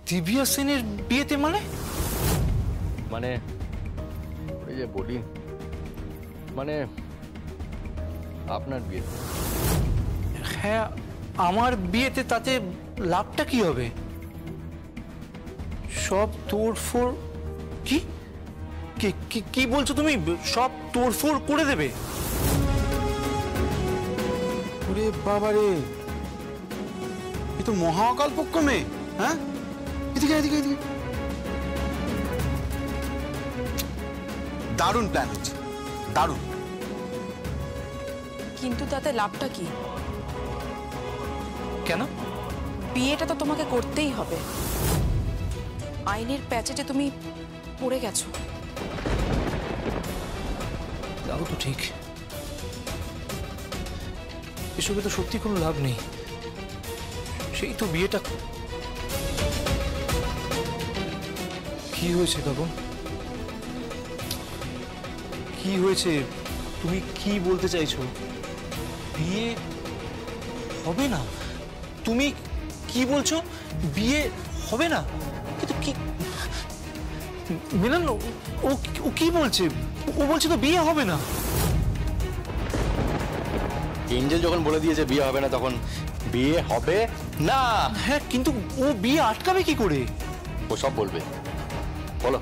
দিব্যা সেনের বিয়েতে মানে? মানে ওই যে বলি, মানে আপনার বিয়েতে। হ্যাঁ, আমার বিয়েতে, তাতে লাভটা কি হবে? সব তোড়ফোড়? কি কি বলছো তুমি? সব তোড়ফোড় করে দেবে? ওরে বাবারে, এ তো মহাকাল পক্ষ মেয়ে। হ্যাঁ, এদিকে এদিকে এদিকে। দারুণ প্ল্যান হচ্ছে, দারুণ। কিন্তু তাতে লাভটা কি? কেন? বিয়েটা তো তোমাকে করতেই হবে। আইনের প্যাচেটে তুমি পড়ে গেছো। তাও তো ঠিক, এসবে তো সত্যি কোনো লাভ নেই। সেই তো বিয়েটা। কি হয়েছে কাকু? কি হয়েছে? তুমি কি বলতে চাইছো? বিয়ে হবে না? তুমি কি বলছো? বিয়ে হবে না? কিন্তু কি মিলন, ও কি বলছে? ও বলছে তো বিয়ে হবে না। এঞ্জেল যখন বলে দিয়েছে বিয়ে হবে না, তখন বিয়ে হবে না। হ্যাঁ, কিন্তু ও বিয়ে আটকাবে কি করে? ও সব বলবে, বলো।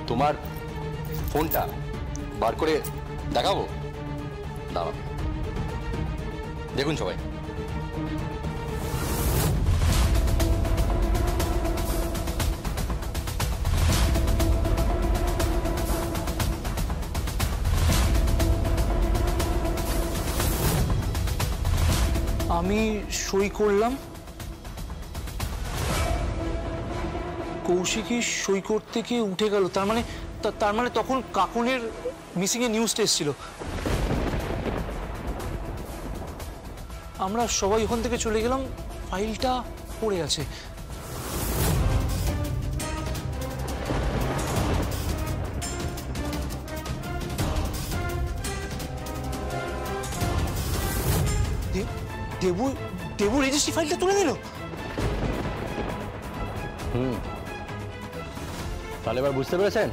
তোমার ফোনটা বার করে দেখাবো, দাঁড়াও, দেখুন সবাই। আমি সই করলাম, কৌশিকী সই করতে গিয়ে উঠে গেল। তার মানে তখন কাকনের মিসিং এর নিউজটা এসেছিল। আমরা সবাই ওখান থেকে চলে গেলাম, ফাইলটা পড়ে আছে। দেবু রেজিস্ট্রি ফাইলটা তুলে নিল। তাহলে এবার বুঝতে পেরেছেন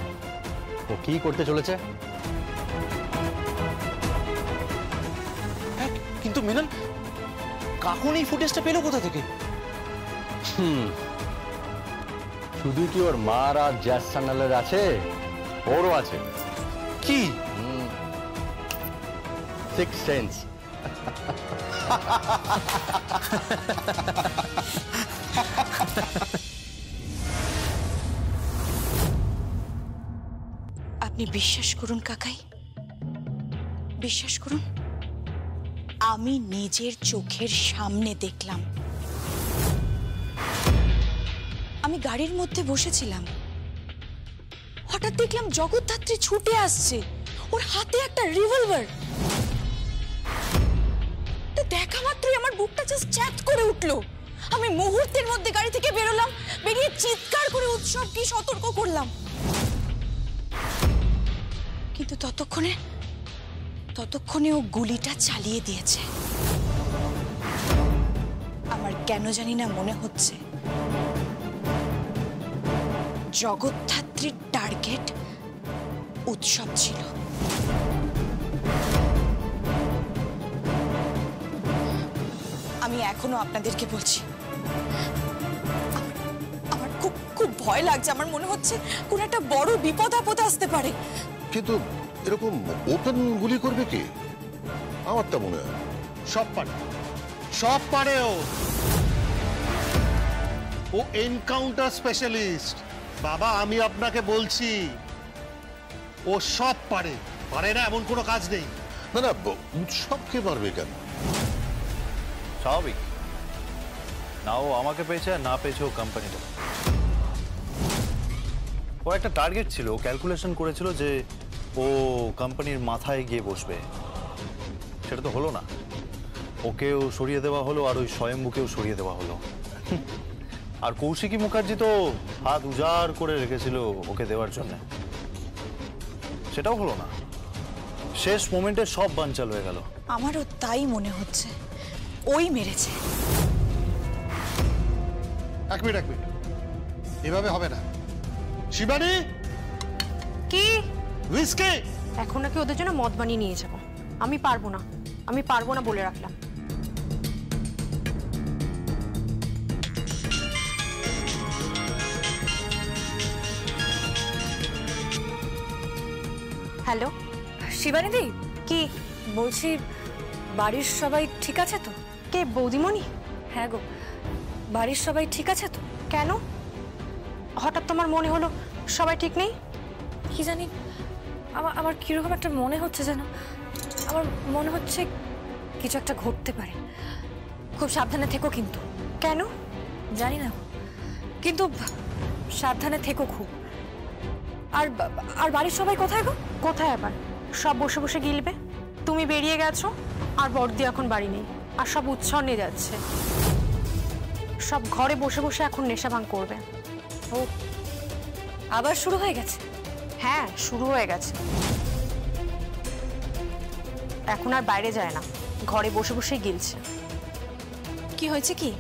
ও কি করতে চলেছে? হ্যাঁ, কিন্তু মিলন, কাকুন এই ফুটেজটা পেলো কোথা থেকে? শুধু কি ওর মার আর জ্যাজ চ্যানেলের আছে, ওরও আছে। কি? Six sense. আপনি বিশ্বাস করুন কাকাই, বিশ্বাস করুন, আমি নিজের চোখের সামনে দেখলাম। আমি গাড়ির মধ্যে বসেছিলাম, হঠাৎ দেখলাম জগদ্ধাত্রী ছুটে আসছে, ওর হাতে একটা রিভলভার। দেখা মাত্রই আমার বুকটা জাস্ট চ্যাট করে উঠলো। আমি মুহূর্তের মধ্যে গাড়ি থেকে বেরোলাম, বেরিয়ে চিৎকার করে উৎসবকে সতর্ক করলাম। কিন্তু ততক্ষণে ও গুলিটা চালিয়ে দিয়েছে। আমার কেন জানি না মনে হচ্ছে জগদ্ধাত্রীর টার্গেট উৎসব ছিল। আমি এখনো আপনাদেরকে বলছি, আমার খুব খুব ভয় লাগছে। আমার মনে হচ্ছে কোন একটা বড় বিপদ আপদ আসতে পারে। কিন্তু এরকম ওপেন গুলি করবে কি? আমারটা মনে হয় সব পারে ও এনকাউন্টার স্পেশালিস্ট। বাবা, আমি আপনাকে বলছি, ও সব পারে। পারে না এমন কোনো কাজ নেই। না না, উৎসবকে পারবে কেন? স্বাভাবিক না, ও আমাকে পেয়েছে আর না পেয়েছে ও কোম্পানিটা। ও একটা টার্গেট ছিল, ও ক্যালকুলেশন করেছিল যে ও কোম্পানির মাথায় গিয়ে বসবে। সেটা তো হলো না, ওকেও সরিয়ে দেওয়া হলো আর ওই স্বয়ম্ভুকেও সরিয়ে দেওয়া হলো। আর কৌশিকী মুখার্জি তো হাত উজাড় করে রেখেছিল ওকে দেওয়ার জন্য, সেটাও হলো না। শেষ মোমেন্টে সব বানচাল হয়ে গেল। আমারও তাই মনে হচ্ছে, ওই মেরেছে। এক মিনিট এভাবে হবে না। শিবানী, কি হুইস্কি। এখন নাকি ওদের জন্য মদ বানিয়ে নিয়ে যাবো? আমি পারবো না বলে রাখলাম। হ্যালো শিবানীদি, কি বলছি, বাড়ির সবাই ঠিক আছে তো? কে, বৌদিমণি? হ্যাঁ গো, বাড়ির সবাই ঠিক আছে তো? কেন হঠাৎ তোমার মনে হলো সবাই ঠিক নেই? কি জানি, আমার কিরকম একটা মনে হচ্ছে, যেন আমার মনে হচ্ছে কিছু একটা ঘটতে পারে। খুব সাবধানে থেকো কিন্তু। কেন জানি না, কিন্তু সাবধানে থেকো খুব। আর বাড়ির সবাই কোথায় গো? কোথায় আবার? সব বসে বসে গিলবে। তুমি বেরিয়ে গেছো আর বড়দি এখন বাড়ি নেই, আর সব উৎসব নিয়ে যাচ্ছে। সব ঘরে বসে বসে এখন নেশা ভাঙ করবে। ও আবার শুরু হয়ে গেছে? হ্যাঁ, শুরু হয়ে গেছে। এখন আর বাইরে যায় না, ঘরে বসে বসেই গিলছে। কি হয়েছে কি?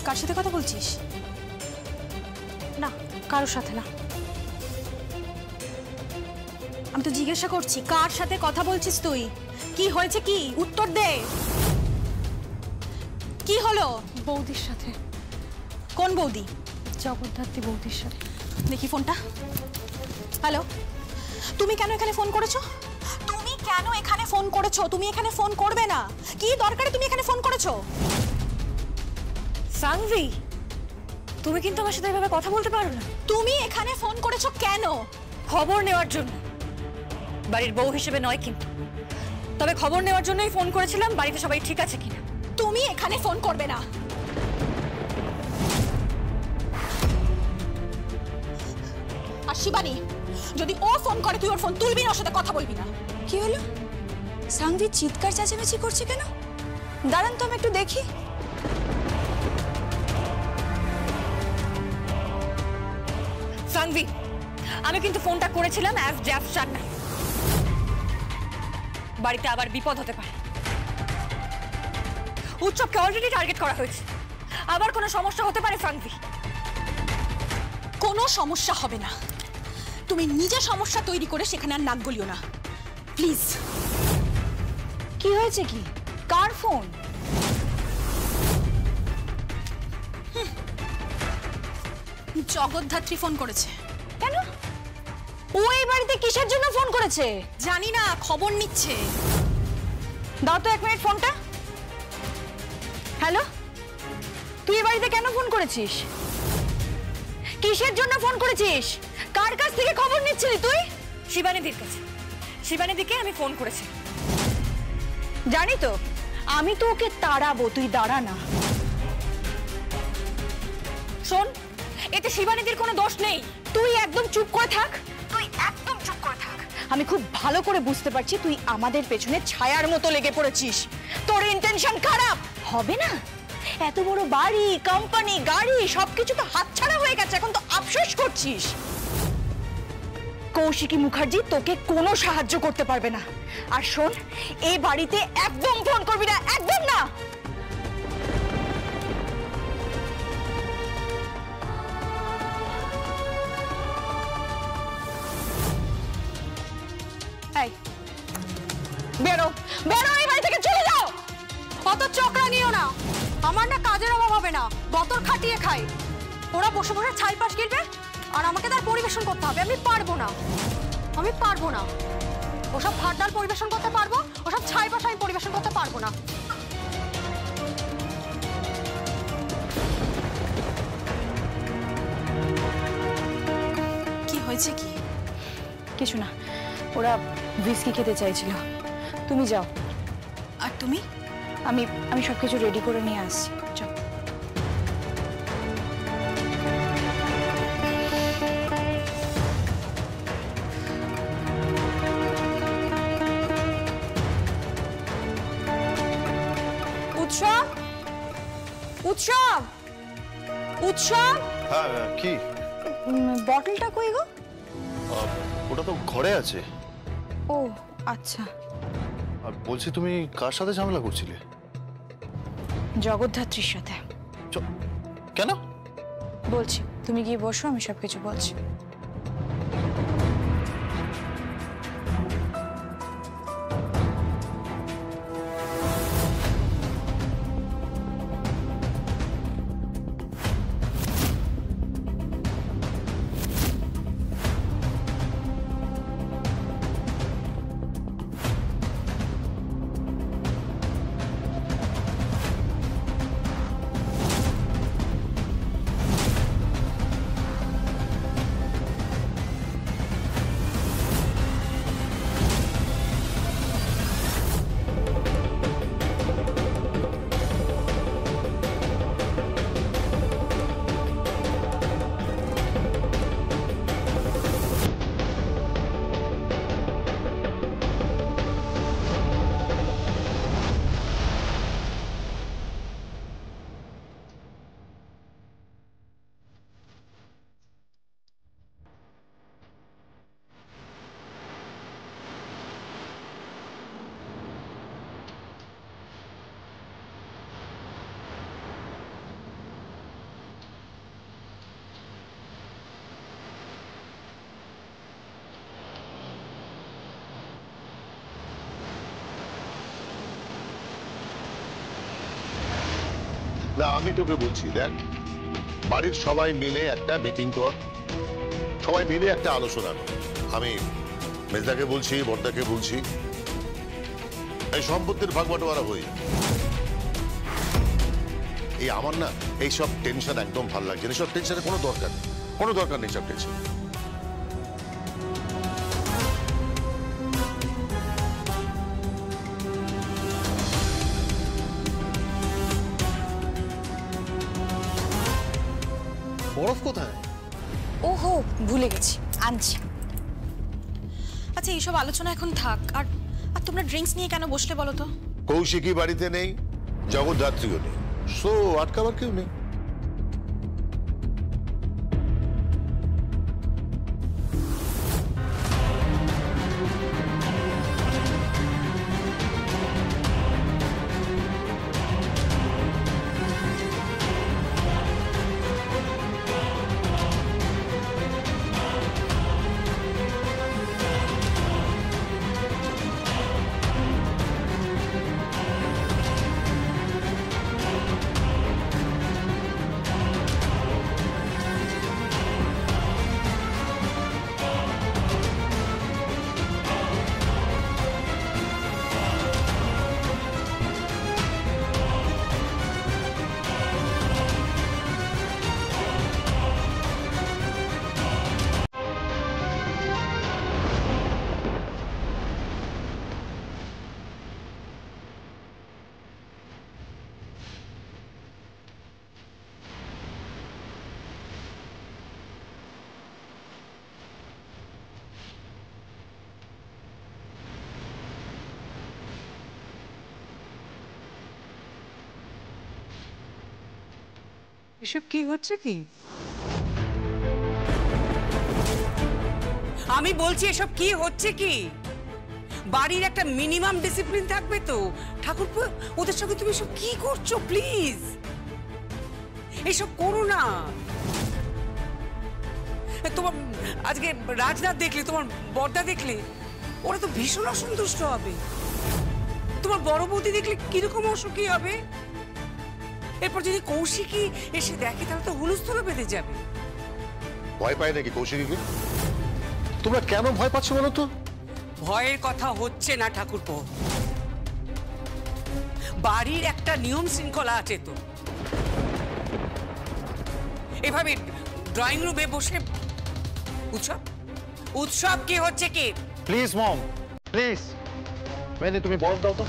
কার সাথে কথা বলছিস? না, কারোর সাথে না। আমি তো জিজ্ঞাসা করছি, কার সাথে কথা বলছিস তুই? কি হয়েছে কি? উত্তর দে। কি হলো? বৌদির সাথে। কোন বৌদি? জগদ্ধাত্রী বৌদির সাথে। দেখি ফোনটা। হ্যালো, তুমি কেন এখানে ফোন করেছো? তুমি কেন এখানে ফোন করেছো? তুমি এখানে ফোন করবে না। কি দরকারে তুমি এখানে ফোন করেছো? সানভি, তুমি কিন্তু আমার সাথে এভাবে কথা বলতে পারো না। তুমি এখানে ফোন করেছো কেন? খবর নেওয়ার জন্য, বাড়ির বউ হিসেবে নয় কিন্তু। তবে খবর নেওয়ার জন্যই ফোন করেছিলাম, বাড়িতে সবাই ঠিক আছে কিনা। তুমি এখানে ফোন করবে না। আর শিবানী, যদি ও ফোন করে তুই ওর ফোন তুলবি না, ওর সাথে কথা বলবি না। কি হলো? সানভি চিৎকার চেঁচামেচি করছে কেন? দাঁড়ান তো, আমি একটু দেখি। সানভি, আমি কিন্তু ফোনটা করেছিলাম অ্যাজ জ্যাফ না। বাড়িতে আবার বিপদ হতে পারে। উৎসবকে অলরেডি টার্গেট করা হয়েছে, আবার কোনো সমস্যা হতে পারে। সানভি, কোনো সমস্যা হবে না। তুমি নিজে সমস্যা তৈরি করে সেখানে আর নাক গলিও না, প্লিজ। কি হয়েছে কি? কার ফোন? জগদ্ধাত্রী ফোন করেছে। কেন? ও এই বাড়িতে কিসের জন্য ফোন করেছে? জানি না, খবর নিচ্ছে। দাও তো 1 মিনিট ফোনটা। হ্যালো, তুই এই বাড়িতে কেন ফোন করেছিস? কিসের জন্য ফোন করেছিস? কার কাছ থেকে খবর নিচ্ছিলি তুই? শিবানীদির কাছে। শিবানীদিকে আমি ফোন করেছি। জানি তো, আমি তো ওকে তাড়াবো, তুই দাঁড়া না। শোন, এতে শিবানীদির কোনো দোষ নেই। তুই একদম চুপ করে থাক। আমি খুব ভালো করে বুঝতে পারছি তুই আমাদের পেছনে ছায়ার মতো লেগে পড়েছিস। তোর ইন্টেনশন খারাপ। হবে না? এত বড় বাড়ি, কোম্পানি, গাড়ি সবকিছু তো হাতছাড়া হয়ে গেছে, এখন তো আফসোস করছিস। কৌশিকী মুখার্জি তোকে কোনো সাহায্য করতে পারবে না। আর শোন, এই বাড়িতে একদম ফোন করবি না, একদম না। এই বেরো, বেরো, এই বাড়ি থেকে চলে যাও। অত চক্রা নিও না। আমার না কাজের অভাব হবে না, গতর খাটিয়ে খাই। ওরা বসে বসে ছাই পাশ গিলবে আর আমাকে তার পরিবেশন করতে হবে। আমি পারবো না, আমি পারবো না। ওসব ভাত ডাল পরিবেশন করতে পারবো, ওসব ছাই পাশ আমি পরিবেশন করতে পারবো না। কি হয়েছে কি? কিছু না, ওরা হুইস্কি খেতে চাইছিল। তুমি যাও। আর তুমি? আমি সবকিছু রেডি করে নিয়ে আসছি। যাও। উৎসব, উৎসব, উৎসব। হ্যাঁ, কি? বটলটা কই গো? ওটা তো ঘরে আছে। ও আচ্ছা। আর বলছি, তুমি কার সাথে ঝামেলা করছিলে? জগদ্ধাত্রীর সাথে। কেন? বলছি, তুমি গিয়ে বসো, আমি সবকিছু বলছি। না, আমি তোকে বলছি, দেখ, বাড়ির সবাই মিলে একটা মিটিং কর, সবাই মিলে একটা আলোচনা কর। আমি মেজদাকে বলছি, বড়দাকে বলছি, এই সম্পত্তির ভাগ বাটোয়ারা হয়ে এই আমার না এইসব টেনশন একদম ভালো লাগছে না। এইসব টেনশনের কোনো দরকার নেই সব টেনশন। বরফ কোথায়? ওহো, ভুলে গেছি, আনছি। আচ্ছা, এইসব আলোচনা এখন থাক। আর আর তোমরা ড্রিঙ্কস নিয়ে কেন বসলে বলো তো? কৌশিকী বাড়িতে নেই, জগদ্ধাত্রীও নেই, সো আটকাবার কেউ নেই। এসব কি হচ্ছে কি? আমি বলছি এসব কি হচ্ছে কি? বাড়ির একটা মিনিমাম ডিসিপ্লিন থাকবে তো। ঠাকুরপো, ওদের সঙ্গে তুমি এসব কি করছো? প্লিজ এসব করো না। তোমার আজকে রাজনাথ দেখলে, তোমার বড়দা দেখলে, ওরা তো ভীষণ অসন্তুষ্ট হবে। তোমার বড় বৌদি দেখলে কিরকম অসুখী হবে। এরপর যদি কৌশিকী এসে দেখে তাহলে তো হুলস্থুল বেঁধে যাবে। ভয় পায় নাকি কৌশিকীকে? তোমরা কেন ভয় পাচ্ছ বলো তো? ভয়ের কথা হচ্ছে না ঠাকুরপো, বাড়ির একটা নিয়ম শৃঙ্খলা আছে তো। এভাবে ড্রয়িং রুমে বসে উৎসব উৎসব কি হচ্ছে কি? Please mom, please. মেনে তুমি বরফ দাও তো।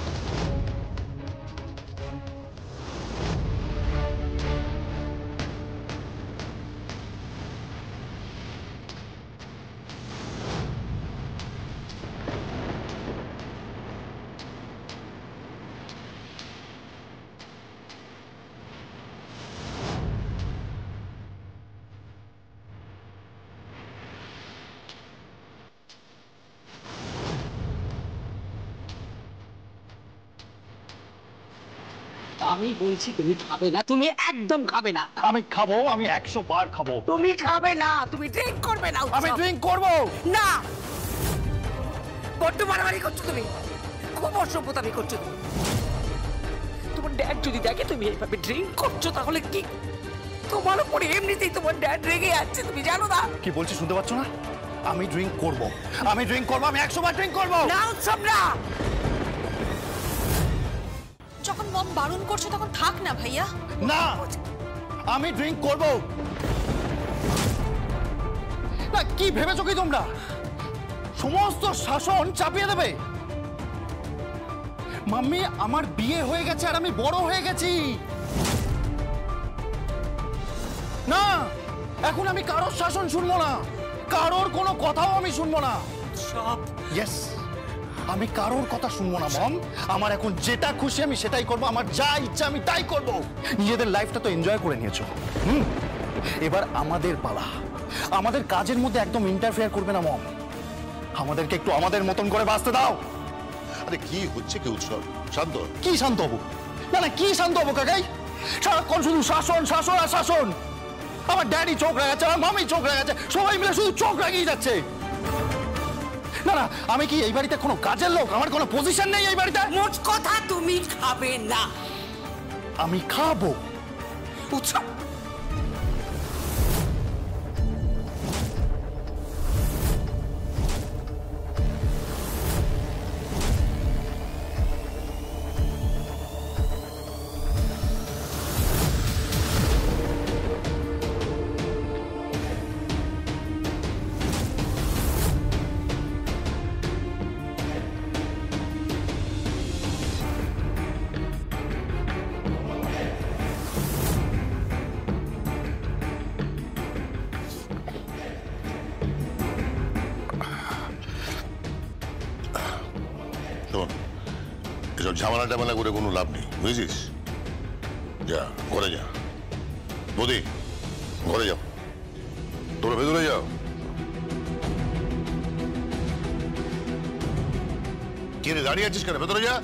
আমি বলছি তুমি খাবে না, তুমি একদম খাবে না। আমি খাবো, আমি 100 বার খাবো। তুমি খাবে না, তুমি ড্রিঙ্ক করবে না। আমি ড্রিঙ্ক করবো না, বড্ড মারামারি করছো তুমি, খুব অসভ্যতামি করছো তুমি। তোমার ড্যাড যদি দেখে তুমি এইভাবে ড্রিঙ্ক করছো তাহলে কি তোমার উপরে এমনিতেই তোমার ড্যাড রেগে যাচ্ছে, তুমি জানো না? কি বলছি শুনতে পাচ্ছ না? আমি ড্রিঙ্ক করব, আমি ড্রিঙ্ক করব, আমি 100 বার ড্রিঙ্ক করব। না উৎসব না, যখন মম বারণ করছে তখন থাক না ভাইয়া। না, আমি ড্রিঙ্ক করব না। কি ভেবেছো কি তোমরা সমস্ত শাসন চাপিয়ে দেবে? মাম্মি, আমার বিয়ে হয়ে গেছে আর আমি বড় হয়ে গেছি। না, এখন আমি কারোর শাসন শুনবো না, কারোর কোনো কথাও আমি শুনবো না। সব ইয়েস, আমি কারোর কথা শুনবো না মম। আমার এখন যেটা খুশি আমি সেটাই করব, আমার যা ইচ্ছা আমি তাই করব। নিজেদের লাইফটা তো এনজয় করে নিয়েছো, এবার আমাদের পালা। আমাদের কাজের মধ্যে একদম ইন্টারফেয়ার করবে না মম। আমাদেরকে একটু আমাদের মতন করে বাঁচতে দাও। আরে কি হচ্ছে কি উৎসব? শান্ত। কি শান্ত হবো? না না, কি শান্ত হবো কাকাই? সারাক্ষণ শুধু শাসন শাসন আর শাসন। আমার ড্যাডি চোখ রাগাচ্ছে, আমার মামি চোখ রাগাচ্ছে, সবাই মিলে শুধু চোখ রাগিয়ে যাচ্ছে। না না, আমি কি এই বাড়িতে কোনো কাজের লোক? আমার কোনো পজিশন নেই এই বাড়িতে। মোট কথা তুমি খাবে না। আমি খাবো। উৎসব শোন, এসব ঝামেলা টামেলা করে কোনো লাভ নেই, বুঝেছিস? যা ঘরে যা। বৌদি, ঘরে যাও, তোরা ভেতরে যাও। কে রে, দাঁড়িয়ে আছিস কেন? ভেতরে যা।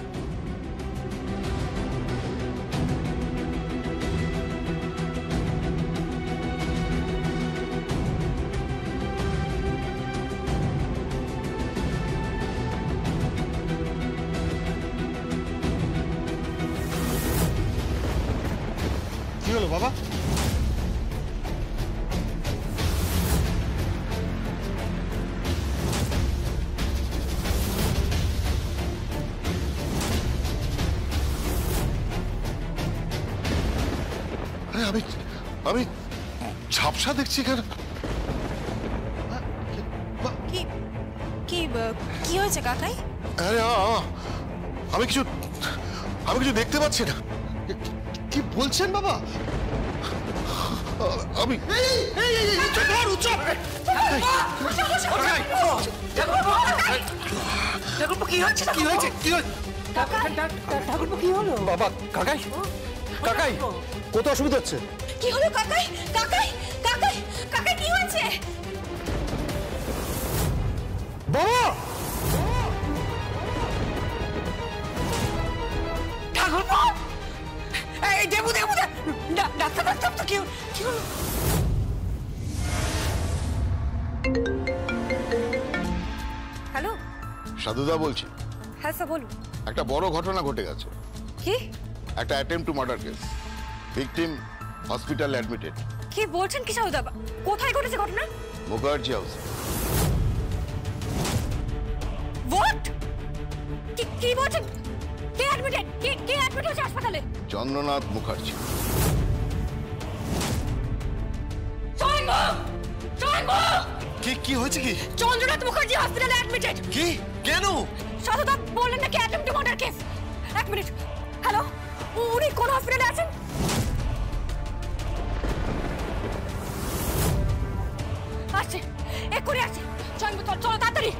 কি হলো বাবা? আরে আমি ঝাপসা দেখছি কেন? কি কি কি হয়েছে কাকাই? আরে আমি কিছু দেখতে পাচ্ছি না। কি বলছেন বাবা? আমি ঠাকুরপো কি হচ্ছে? কি হয়েছে? কি হয়েছে? ঠাকুরপো কি হলো? বাবা, কাকাই, কাকাই, কত অসুবিধা হচ্ছে? কি হলো কাকাই? কাকাই কাকাই কাকাই কি হয়েছে? বাবা, ঠাকুরপো, এই দেবু দেবু, ডাক্তার ডাক্তার তো কি হলো? হ্যালো, সাধুদা বলছি। হ্যাঁ স্যার বলুন। একটা বড় ঘটনা ঘটে গেছে। কি একটা attempt to murder case. Victim hospital admitted. কি বলছেন কি সাউদা? কোথায় ঘটেছে ঘটনা? মুখার্জি হাউস। হোয়াট? কি বলছেন? কে অ্যাডমিটেড? কে অ্যাডমিট হয়েছে হাসপাতালে? চন্দ্রনাথ মুখার্জি। কি হয়েছে? কি চন্দ্রনাথ মুখার্জি হসপিটালে অ্যাডমিটেড। কি? কেন? সাউদা বললেন নাকি অ্যাটেম্প টু মার্ডার কেস? এক মিনিট। হ্যালো, উনি কোন হসপিটালে আছেন? আসছে, এক্ষুনি আসছে। চলো তাড়াতাড়ি।